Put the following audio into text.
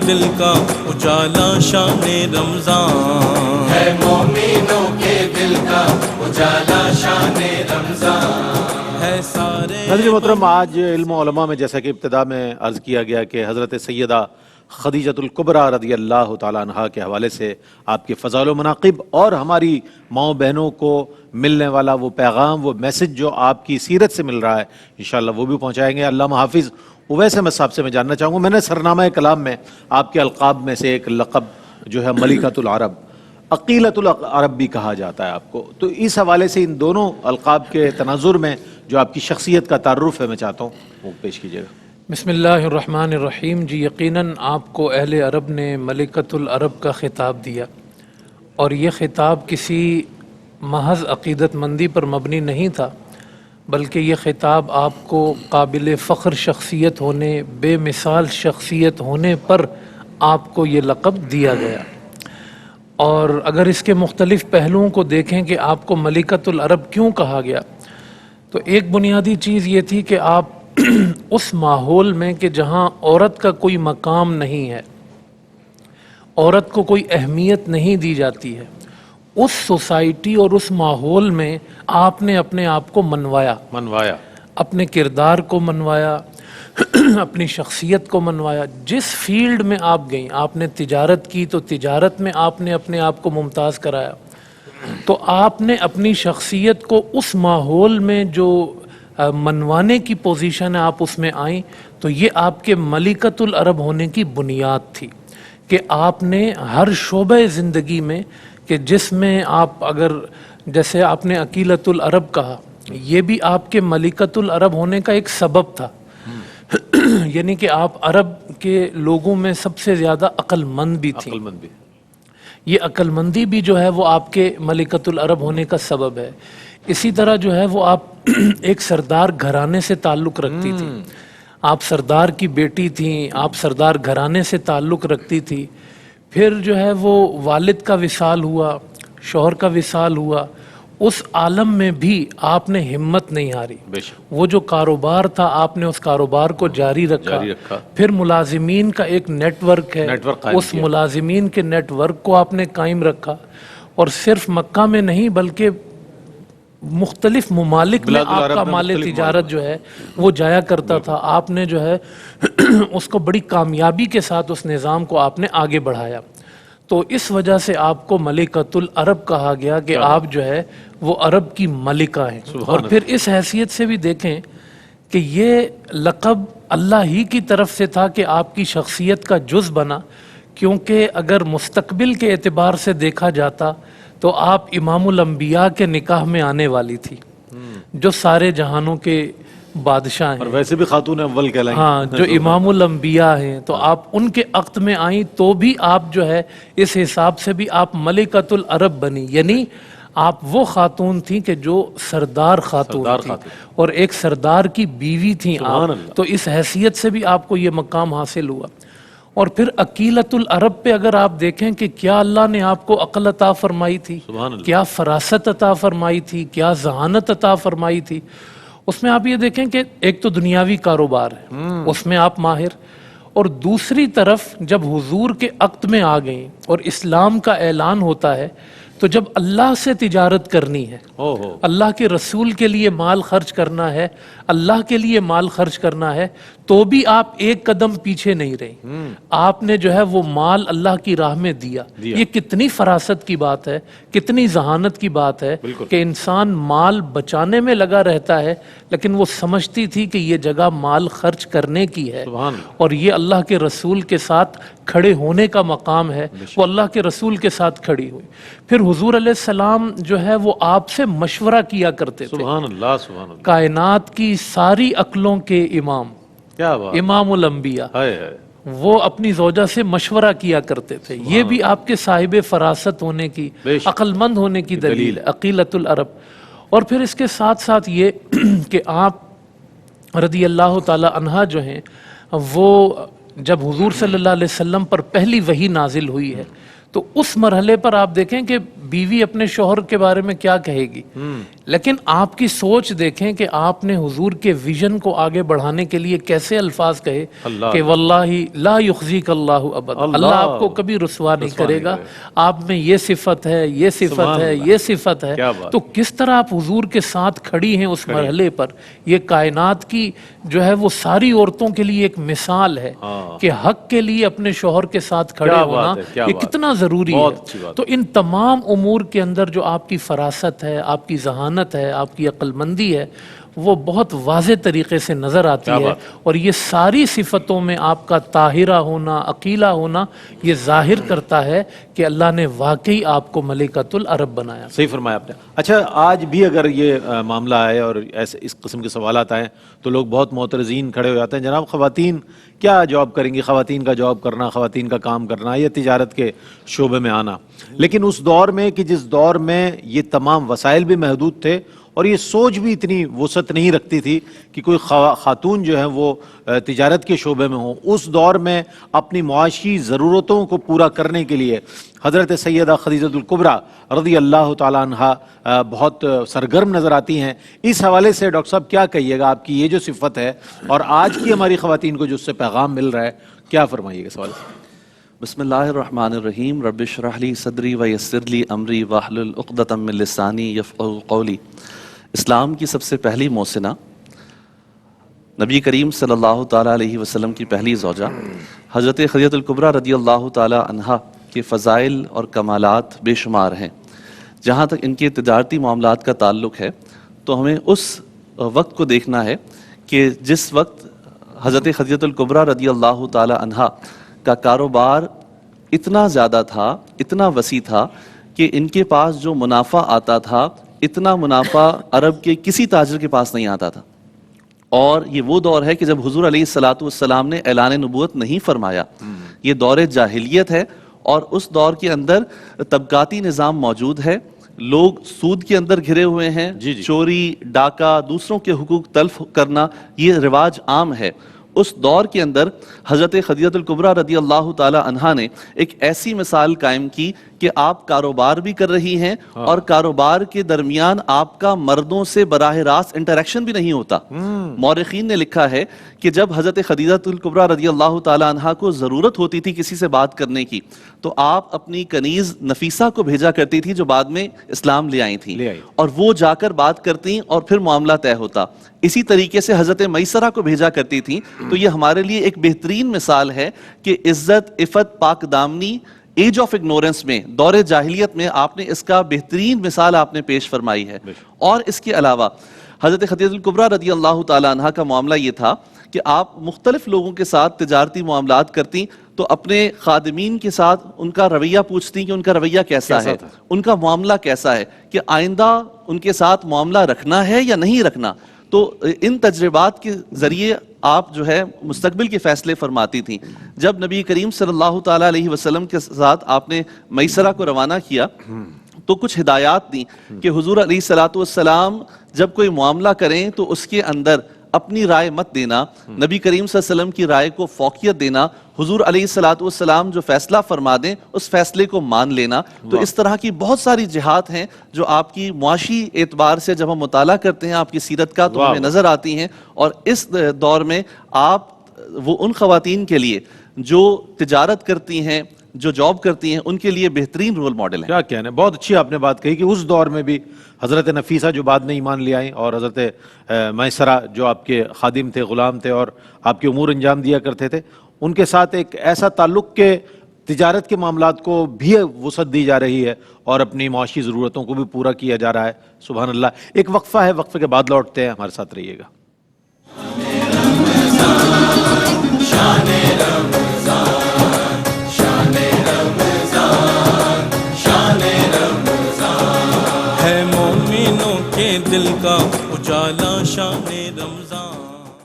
دل کا اجالا شان رمضان، ہے مومنوں کے دل کا اجالا شان رمضان، ہے سارے ناظرین محترم، آج علم و علماء میں جیسا کہ ابتدا میں عرض کیا گیا کہ حضرت سیدہ خدیجۃ الکبریٰ رضی اللہ تعالیٰ عنہا کے حوالے سے آپ کے فضائل و مناقب اور ہماری ماؤں بہنوں کو ملنے والا وہ پیغام، وہ میسج جو آپ کی سیرت سے مل رہا ہے، انشاءاللہ وہ بھی پہنچائیں گے۔ علامہ حافظ اویس احمد صاحب سے میں جاننا چاہوں گا، میں نے سرنامہ کلام میں آپ کے القاب میں سے ایک لقب جو ہے ملکۃ العرب، عقیلۃ العرب بھی کہا جاتا ہے آپ کو، تو اس حوالے سے ان دونوں القاب کے تناظر میں جو آپ کی شخصیت کا تعارف ہے میں چاہتا ہوں وہ پیش کیجیے گا۔ بسم اللہ الرحمن الرحیم۔ جی یقیناً آپ کو اہل عرب نے ملکۃ العرب کا خطاب دیا، اور یہ خطاب کسی محض عقیدت مندی پر مبنی نہیں تھا، بلکہ یہ خطاب آپ کو قابل فخر شخصیت ہونے، بے مثال شخصیت ہونے پر آپ کو یہ لقب دیا گیا۔ اور اگر اس کے مختلف پہلوؤں کو دیکھیں کہ آپ کو ملکۃ العرب کیوں کہا گیا، تو ایک بنیادی چیز یہ تھی کہ آپ اس ماحول میں کہ جہاں عورت کا کوئی مقام نہیں ہے، عورت کو کوئی اہمیت نہیں دی جاتی ہے، اس سوسائٹی اور اس ماحول میں آپ نے اپنے آپ کو منوایا، اپنے کردار کو منوایا، اپنی شخصیت کو منوایا۔ جس فیلڈ میں آپ گئیں، آپ نے تجارت کی تو تجارت میں آپ نے اپنے آپ کو ممتاز کرایا، تو آپ نے اپنی شخصیت کو اس ماحول میں جو منوانے کی پوزیشن ہے آپ اس میں آئیں، تو یہ آپ کے ملکۃ العرب ہونے کی بنیاد تھی کہ آپ نے ہر شعبہ زندگی میں کہ جس میں آپ، اگر جیسے آپ نے عقیلۃ العرب کہا، یہ بھی آپ کے ملکۃ العرب ہونے کا ایک سبب تھا، یعنی کہ آپ عرب کے لوگوں میں سب سے زیادہ عقل مند بھی تھیں، یہ عقل مندی بھی جو ہے وہ آپ کے ملکۃ العرب ہونے کا سبب ہے۔ اسی طرح جو ہے وہ آپ ایک سردار گھرانے سے تعلق رکھتی تھی، آپ سردار کی بیٹی تھیں، آپ سردار گھرانے سے تعلق رکھتی تھی۔ پھر جو ہے وہ والد کا وصال ہوا، شوہر کا وصال ہوا، اس عالم میں بھی آپ نے ہمت نہیں ہاری، وہ جو کاروبار تھا آپ نے اس کاروبار کو جاری رکھا۔ پھر ملازمین کا ایک نیٹ ورک ہے، اس ملازمین کے نیٹ ورک کو آپ نے قائم رکھا، اور صرف مکہ میں نہیں بلکہ مختلف ممالک میں آپ کا مال تجارت جو ہے وہ جایا کرتا تھا۔ آپ نے جو ہے اس کو بڑی کامیابی کے ساتھ اس نظام کو آپ نے آگے بڑھایا، تو اس وجہ سے آپ کو ملکۃ العرب کہا گیا کہ آپ جو ہے وہ عرب کی ملکہ ہیں۔ اور پھر اس حیثیت سے بھی دیکھیں کہ یہ لقب اللہ ہی کی طرف سے تھا کہ آپ کی شخصیت کا جز بنا، کیونکہ اگر مستقبل کے اعتبار سے دیکھا جاتا تو آپ امام الانبیاء کے نکاح میں آنے والی تھی، جو سارے جہانوں کے بادشاہ ہیں، اور ویسے بھی خاتون اول کہلائیں، ہاں، جو امام الانبیاء ہیں، تو آپ ان کے عقد میں آئیں تو بھی آپ جو ہے اس حساب سے بھی آپ ملکۃ العرب بنی، یعنی آپ وہ خاتون تھیں کہ جو سردار خاتون تھیں اور ایک سردار کی بیوی تھیں آپ، تو اس حیثیت سے بھی آپ کو یہ مقام حاصل ہوا۔ اور پھر عقیلۃ العرب پہ اگر آپ دیکھیں کہ کیا اللہ نے آپ کو عقل عطا فرمائی تھی، کیا فراست عطا فرمائی تھی، کیا ذہانت عطا فرمائی تھی، اس میں آپ یہ دیکھیں کہ ایک تو دنیاوی کاروبار ہے، اس میں آپ ماہر، اور دوسری طرف جب حضور کے عقد میں آ گئیں اور اسلام کا اعلان ہوتا ہے، تو جب اللہ سے تجارت کرنی ہے، اللہ کے رسول کے لیے مال خرچ کرنا ہے، اللہ کے لیے مال خرچ کرنا ہے، تو بھی آپ ایک قدم پیچھے نہیں رہی، آپ نے جو ہے وہ مال اللہ کی راہ میں دیا۔ یہ کتنی فراست کی بات ہے، کتنی ذہانت کی بات ہے کہ انسان مال بچانے میں لگا رہتا ہے، لیکن وہ سمجھتی تھی کہ یہ جگہ مال خرچ کرنے کی ہے، اور یہ اللہ کے رسول کے ساتھ کھڑے ہونے کا مقام ہے، وہ اللہ کے رسول کے ساتھ کھڑی ہوئی۔ پھر حضور علیہ السلام جو ہے وہ آپ سے مشورہ کیا کرتے تھے، سبحان اللہ سبحان اللہ، کائنات کی ساری عقلوں کے امام، کیا بات، امام الانبیاء، وہ اپنی زوجہ سے مشورہ کیا کرتے تھے۔ یہ بھی آپ کے صاحب فراست ہونے کی، عقل مند ہونے کی دلیل ہے، عقیلۃ العرب۔ اور پھر اس کے ساتھ ساتھ یہ کہ آپ رضی اللہ تعالی عنہ جو ہیں، وہ جب حضور صلی اللہ علیہ وسلم پر پہلی وحی نازل ہوئی ہے، تو اس مرحلے پر آپ دیکھیں کہ بیوی اپنے شوہر کے بارے میں کیا کہے گی، لیکن آپ کی سوچ دیکھیں کہ آپ نے حضور کے ویژن کو آگے بڑھانے کے لیے کیسے الفاظ کہے کہ واللہ لا یخزیک اللہ ابدا، اللہ آپ کو کبھی رسوا نہیں کرے گا، آپ میں یہ صفت ہے، یہ صفت ہے، یہ صفت ہے. تو کس طرح آپ حضور کے ساتھ کھڑی ہیں اس مرحلے پر. یہ کائنات کی جو ہے وہ ساری عورتوں کے لیے ایک مثال ہے کہ حق کے لیے اپنے شوہر کے ساتھ کھڑے ہونا یہ کتنا ضروری ہے. تو ان تمام امور کے اندر جو آپ کی فراست ہے، آپ کی ذہانت ہے، آپ کی عقل مندی ہے، وہ بہت واضح طریقے سے نظر آتی ہے. اور یہ ساری صفتوں میں آپ کا طاہرہ ہونا، عقیلہ ہونا، یہ ظاہر کرتا ہے کہ اللہ نے واقعی آپ کو ملکۃ العرب بنایا. صحیح فرمایا آپ نے. اچھا، آج بھی اگر یہ معاملہ آئے اور ایسے اس قسم کے سوالات آئیں تو لوگ بہت معترضین کھڑے ہو جاتے ہیں، جناب خواتین کیا جاب کریں گی، خواتین کا جاب کرنا، خواتین کا کام کرنا یا تجارت کے شعبے میں آنا. لیکن اس دور میں کہ جس دور میں یہ تمام وسائل بھی محدود تھے اور یہ سوچ بھی اتنی وسعت نہیں رکھتی تھی کہ کوئی خاتون جو ہے وہ تجارت کے شعبے میں ہوں، اس دور میں اپنی معاشی ضرورتوں کو پورا کرنے کے لیے حضرت سیدہ خدیجۃ الکبریٰ رضی اللہ تعالیٰ عنہا بہت سرگرم نظر آتی ہیں. اس حوالے سے ڈاکٹر صاحب کیا کہیے گا، آپ کی یہ جو صفت ہے اور آج کی ہماری خواتین کو جو اس سے پیغام مل رہا ہے، کیا فرمائیے گا سوال؟ بسم اللہ الرحمن الرحیم. رب اشرح لی صدری ویسر لی امری واحلل عقدۃ من لسانی یفقہوا قولی. اسلام کی سب سے پہلی محسنہ، نبی کریم صلی اللہ تعالیٰ علیہ وسلم کی پہلی زوجہ حضرت خدیجۃ الکبریٰ رضی اللہ تعالیٰ عنہا کے فضائل اور کمالات بے شمار ہیں. جہاں تک ان کے تجارتی معاملات کا تعلق ہے تو ہمیں اس وقت کو دیکھنا ہے کہ جس وقت حضرت خدیجۃ الکبریٰ رضی اللہ تعالیٰ عنہا کا کاروبار اتنا زیادہ تھا، اتنا وسیع تھا کہ ان کے پاس جو منافع آتا تھا، اتنا منافع عرب کے کسی تاجر کے پاس نہیں آتا تھا. اور یہ وہ دور ہے کہ جب حضور علیہ الصلاۃ والسلام نے اعلان نبوت نہیں فرمایا. یہ دور جاہلیت ہے اور اس دور کے اندر طبقاتی نظام موجود ہے. لوگ سود کے اندر گھرے ہوئے ہیں، چوری، ڈاکہ، دوسروں کے حقوق تلف کرنا، یہ رواج عام ہے. اس دور کے اندر حضرت خدیجۃ الکبریٰ رضی اللہ تعالی عنہا نے ایک ایسی مثال قائم کی کہ آپ کاروبار بھی کر رہی ہیں اور کاروبار کے درمیان آپ کا مردوں سے براہ راست انٹریکشن بھی نہیں ہوتا. مورخین نے لکھا ہے کہ جب حضرت خدیجۃ الکبریٰ رضی اللہ تعالی عنہا کو ضرورت ہوتی تھی کسی سے بات کرنے کی تو آپ اپنی کنیز نفیسہ کو بھیجا کرتی تھی جو بعد میں اسلام لے آئی تھیں، اور وہ جا کر بات کرتی اور پھر معاملہ طے ہوتا. اسی طریقے سے حضرت میسرہ کو بھیجا کرتی تھی. تو یہ ہمارے لیے ایک بہترین مثال ہے کہ عزت، عفت، پاک دامنی ایج آف اگنورنس میں، دور جاہلیت میں آپ نے اس کا بہترین مثال آپ نے پیش فرمائی ہے. اور اس کے علاوہ حضرت خدیجۃ الکبریٰ رضی اللہ تعالی عنہا کا معاملہ یہ تھا کہ آپ مختلف لوگوں کے ساتھ تجارتی معاملات کرتی تو اپنے خادمین کے ساتھ ان کا رویہ پوچھتی کہ ان کا رویہ کیسا ہے، ان کا معاملہ کیسا ہے، کہ آئندہ ان کے ساتھ معاملہ رکھنا ہے یا نہیں رکھنا. تو ان تجربات کے ذریعے آپ جو ہے مستقبل کے فیصلے فرماتی تھیں. جب نبی کریم صلی اللہ تعالیٰ علیہ وسلم کے ساتھ آپ نے میسرہ کو روانہ کیا تو کچھ ہدایات دیں کہ حضور علیہ الصلاۃ والسلام جب کوئی معاملہ کریں تو اس کے اندر اپنی رائے مت دینا، نبی کریم صلی اللہ علیہ وسلم کی رائے کو فوقیت دینا، حضور علیہ الصلاۃ والسلام جو فیصلہ فرما دیں اس فیصلے کو مان لینا. تو اس طرح کی بہت ساری جہات ہیں جو آپ کی معاشی اعتبار سے جب ہم مطالعہ کرتے ہیں آپ کی سیرت کا تو ہمیں نظر آتی ہیں. اور اس دور میں آپ وہ ان خواتین کے لیے جو تجارت کرتی ہیں، جو جاب کرتی ہیں، ان کے لیے بہترین رول ماڈل ہیں. کیا کہنے، بہت اچھی آپ نے بات کہی کہ اس دور میں بھی حضرت نفیسہ جو بعد میں ایمان لے آئیں اور حضرت میسرہ جو آپ کے خادم تھے، غلام تھے اور آپ کے امور انجام دیا کرتے تھے، ان کے ساتھ ایک ایسا تعلق کہ تجارت کے معاملات کو بھی وسعت دی جا رہی ہے اور اپنی معاشی ضرورتوں کو بھی پورا کیا جا رہا ہے. سبحان اللہ. ایک وقفہ ہے، وقفے کے بعد لوٹتے ہیں، ہمارے ساتھ رہیے گا. ہے مومنوں کے دل کا اجالا شان رمضان.